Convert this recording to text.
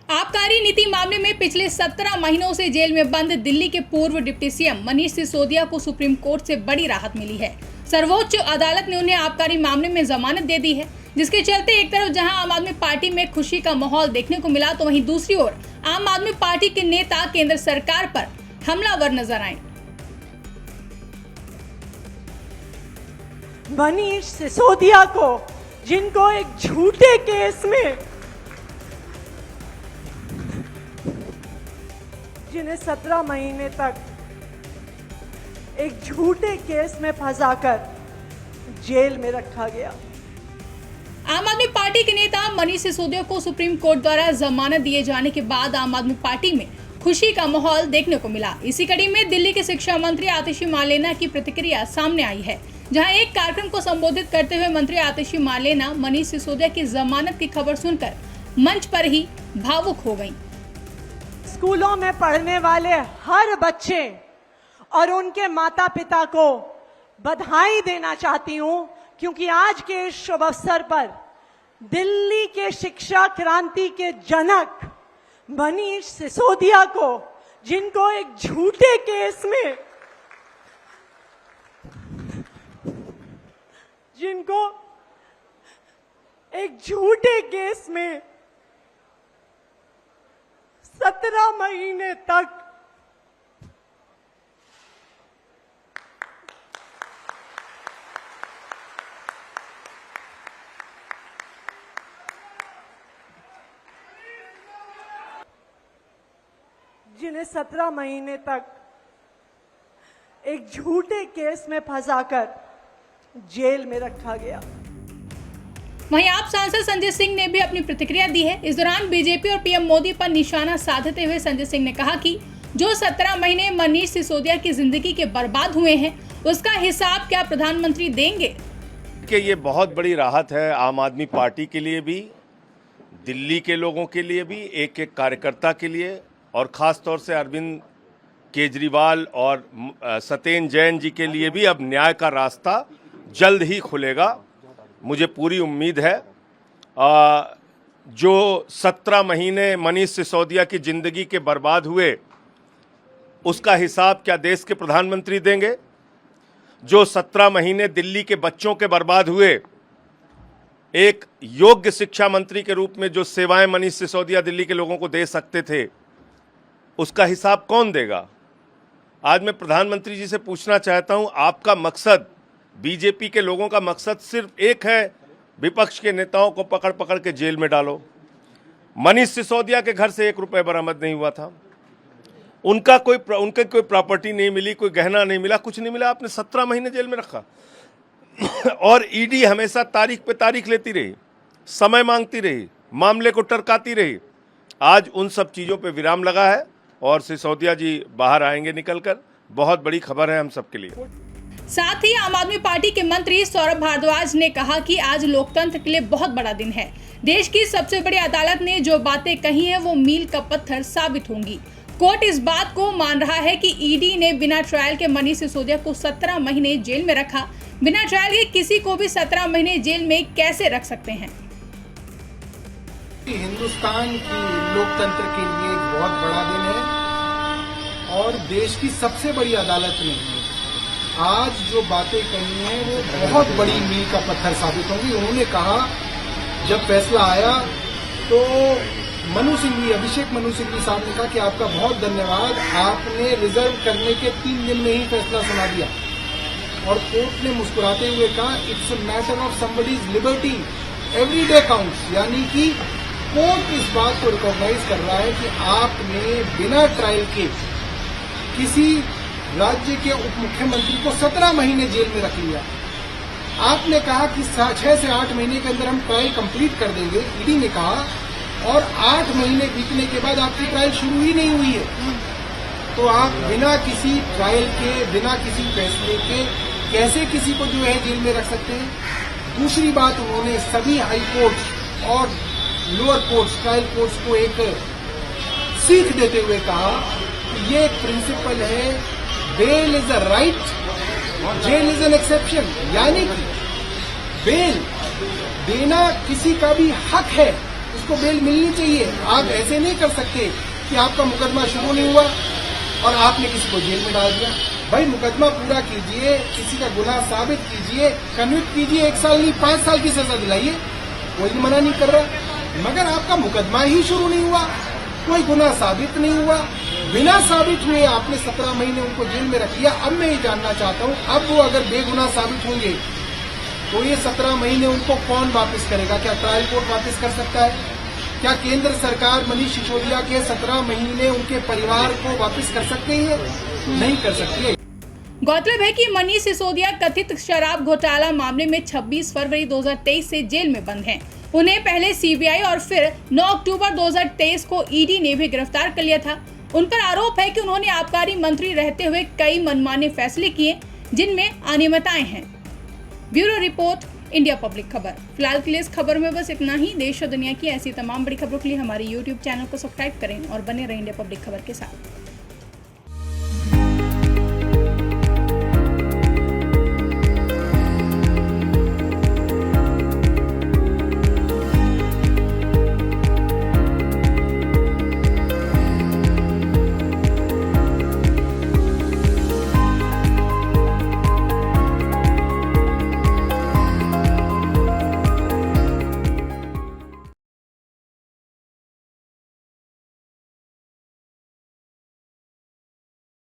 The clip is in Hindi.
आबकारी नीति मामले में पिछले 17 महीनों से जेल में बंद दिल्ली के पूर्व डिप्टी सीएम मनीष सिसोदिया को सुप्रीम कोर्ट से बड़ी राहत मिली है। सर्वोच्च अदालत ने उन्हें आबकारी मामले में जमानत दे दी है, जिसके चलते एक तरफ जहां आम आदमी पार्टी में खुशी का माहौल देखने को मिला, तो वहीं दूसरी ओर आम आदमी पार्टी के नेता केंद्र सरकार पर हमलावर नजर आए। मनीष सिसोदिया को, जिनको एक झूठे केस में, जिन्हें 17 महीने तक एक झूठे केस में फंसाकर जेल में रखा गया। आम आदमी पार्टी के नेता मनीष सिसोदिया को सुप्रीम कोर्ट द्वारा जमानत दिए जाने के बाद आम आदमी पार्टी में खुशी का माहौल देखने को मिला। इसी कड़ी में दिल्ली के शिक्षा मंत्री आतिशी मार्लेना की प्रतिक्रिया सामने आई है, जहां एक कार्यक्रम को संबोधित करते हुए मंत्री आतिशी मार्लेना मनीष सिसोदिया की जमानत की खबर सुनकर मंच पर ही भावुक हो गईं। स्कूलों में पढ़ने वाले हर बच्चे और उनके माता पिता को बधाई देना चाहती हूं, क्योंकि आज के इस शुभ अवसर पर दिल्ली के शिक्षा क्रांति के जनक मनीष सिसोदिया को, जिनको एक झूठे केस में, जिनको एक झूठे केस में 17 महीने तक जिन्हें 17 महीने तक एक झूठे केस में फंसाकर जेल में रखा गया। वहीं आप सांसद संजय सिंह ने भी अपनी प्रतिक्रिया दी है। इस दौरान बीजेपी और पीएम मोदी पर निशाना साधते हुए संजय सिंह ने कहा कि जो 17 महीने मनीष सिसोदिया की जिंदगी के बर्बाद हुए हैं, उसका हिसाब क्या प्रधानमंत्री देंगे? कि ये बहुत बड़ी राहत है आम आदमी पार्टी के लिए भी, दिल्ली के लोगों के लिए भी, एक एक कार्यकर्ता के लिए, और खास तौर से अरविंद केजरीवाल और सत्येंद्र जैन जी के लिए भी अब न्याय का रास्ता जल्द ही खुलेगा। मुझे पूरी उम्मीद है जो 17 महीने मनीष सिसोदिया की जिंदगी के बर्बाद हुए, उसका हिसाब क्या देश के प्रधानमंत्री देंगे? जो 17 महीने दिल्ली के बच्चों के बर्बाद हुए, एक योग्य शिक्षा मंत्री के रूप में जो सेवाएं मनीष सिसोदिया दिल्ली के लोगों को दे सकते थे, उसका हिसाब कौन देगा? आज मैं प्रधानमंत्री जी से पूछना चाहता हूं, आपका मकसद, बीजेपी के लोगों का मकसद सिर्फ एक है, विपक्ष के नेताओं को पकड़ पकड़ के जेल में डालो। मनीष सिसोदिया के घर से 1 रुपए बरामद नहीं हुआ था, उनके कोई प्रॉपर्टी नहीं मिली, कोई गहना नहीं मिला, कुछ नहीं मिला। आपने 17 महीने जेल में रखा और ईडी हमेशा तारीख पे तारीख लेती रही, समय मांगती रही, मामले को टरकाती रही। आज उन सब चीजों पे विराम लगा है और सिसोदिया जी बाहर आएंगे निकलकर। बहुत बड़ी खबर है हम सबके लिए। साथ ही आम आदमी पार्टी के मंत्री सौरभ भारद्वाज ने कहा कि आज लोकतंत्र के लिए बहुत बड़ा दिन है। देश की सबसे बड़ी अदालत ने जो बातें कही हैं, वो मील का पत्थर साबित होंगी। कोर्ट इस बात को मान रहा है कि ईडी ने बिना ट्रायल के मनीष सिसोदिया को 17 महीने जेल में रखा। बिना ट्रायल के किसी को भी 17 महीने जेल में कैसे रख सकते हैं? हिंदुस्तान की लोकतंत्र के लिए एक बहुत बड़ा दिन है और देश की सबसे बड़ी अदालत ने आज जो बातें कही हैं वो बहुत बड़ी मील का पत्थर साबित होंगी। उन्होंने कहा, जब फैसला आया तो अभिषेक मनु सिंघवी साहब ने कहा कि आपका बहुत धन्यवाद, आपने रिजर्व करने के 3 दिन में ही फैसला सुना दिया। और कोर्ट ने मुस्कुराते हुए कहा, it's a matter of somebody's liberty, every day counts. यानी कि कोर्ट इस बात को रिकॉग्नाइज कर रहा है कि आपने बिना ट्रायल के किसी राज्य के उप मुख्यमंत्री को 17 महीने जेल में रख लिया। आपने कहा कि 6 से 8 महीने के अंदर हम ट्रायल कंप्लीट कर देंगे, ईडी ने कहा, और 8 महीने बीतने के बाद आपकी ट्रायल शुरू ही नहीं हुई है। तो आप बिना किसी ट्रायल के, बिना किसी फैसले के कैसे किसी को जो है जेल में रख सकते हैं? दूसरी बात, उन्होंने सभी हाई कोर्ट्स और लोअर कोर्ट्स, ट्रायल कोर्ट्स को एक सीख देते हुए कहा कि ये एक प्रिंसिपल है, bail is a right, jail is an exception. यानी कि बेल देना किसी का भी हक है, उसको बेल मिलनी चाहिए। आप ऐसे नहीं कर सकते कि आपका मुकदमा शुरू नहीं हुआ और आपने किसी को जेल में डाल दिया। भाई मुकदमा पूरा कीजिए, किसी का गुनाह साबित कीजिए, कन्विक्ट कीजिए, 1 साल नहीं 5 साल की सजा दिलाइए, कोई मना नहीं कर रहा। मगर आपका मुकदमा ही शुरू नहीं हुआ, कोई गुनाह साबित नहीं हुआ, बिना साबित हुए आपने 17 महीने उनको जेल में रख दिया। अब मैं ये जानना चाहता हूँ, अब वो अगर बेगुनाह साबित होंगे तो ये 17 महीने उनको कौन वापस करेगा? क्या ट्रायल कोर्ट वापस कर सकता है? क्या केंद्र सरकार मनीष सिसोदिया के 17 महीने उनके परिवार को वापस कर सकती है? नहीं कर सकती है। गौरतलब है कि मनीष सिसोदिया कथित शराब घोटाला मामले में 26 फरवरी 2023 से जेल में बंद हैं। उन्हें पहले सीबीआई और फिर 9 अक्टूबर 2023 को ईडी ने भी गिरफ्तार कर लिया था। उन पर आरोप है कि उन्होंने आबकारी मंत्री रहते हुए कई मनमाने फैसले किए जिनमें अनियमितताएं हैं। ब्यूरो रिपोर्ट, इंडिया पब्लिक खबर। फिलहाल के लिए इस खबर में बस इतना ही। देश और दुनिया की ऐसी तमाम बड़ी खबरों के लिए हमारे YouTube चैनल को सब्सक्राइब करें और बने रहें इंडिया पब्लिक खबर के साथ।